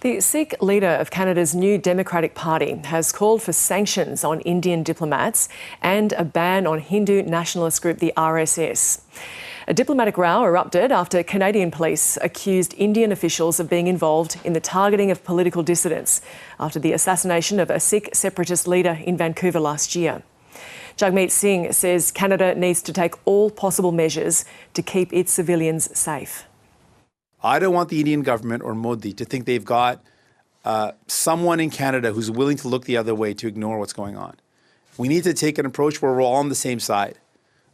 The Sikh leader of Canada's new Democratic Party has called for sanctions on Indian diplomats and a ban on Hindu nationalist group the RSS. A diplomatic row erupted after Canadian police accused Indian officials of being involved in the targeting of political dissidents after the assassination of a Sikh separatist leader in Vancouver last year. Jagmeet Singh says Canada needs to take all possible measures to keep its civilians safe. I don't want the Indian government or Modi to think they've got someone in Canada who's willing to look the other way to ignore what's going on. We need to take an approach where we're all on the same side,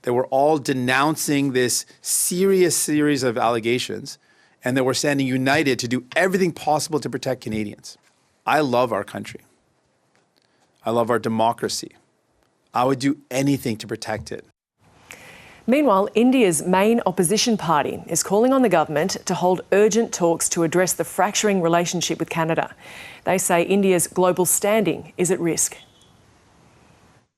that we're all denouncing this serious series of allegations and that we're standing united to do everything possible to protect Canadians. I love our country. I love our democracy. I would do anything to protect it. Meanwhile, India's main opposition party is calling on the government to hold urgent talks to address the fracturing relationship with Canada. They say India's global standing is at risk.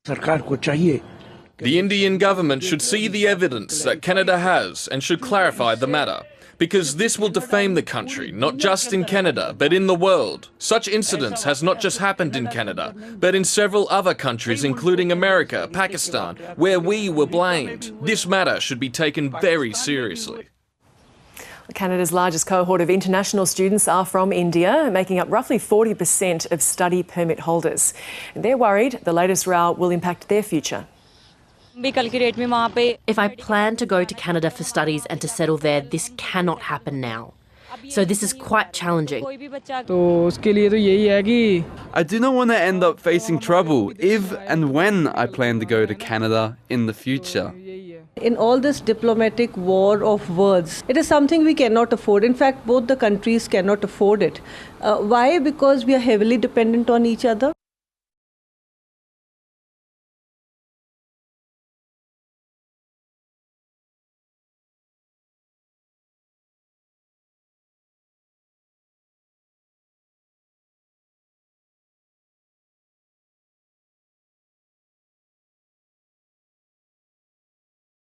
The Indian government should see the evidence that Canada has and should clarify the matter, because this will defame the country, not just in Canada, but in the world. Such incidents has not just happened in Canada, but in several other countries, including America, Pakistan, where we were blamed. This matter should be taken very seriously. Canada's largest cohort of international students are from India, making up roughly 40% of study permit holders. And they're worried the latest row will impact their future. If I plan to go to Canada for studies and to settle there, this cannot happen now. So this is quite challenging. I do not want to end up facing trouble if and when I plan to go to Canada in the future. In all this diplomatic war of words, it is something we cannot afford. In fact, both the countries cannot afford it. Why? Because we are heavily dependent on each other.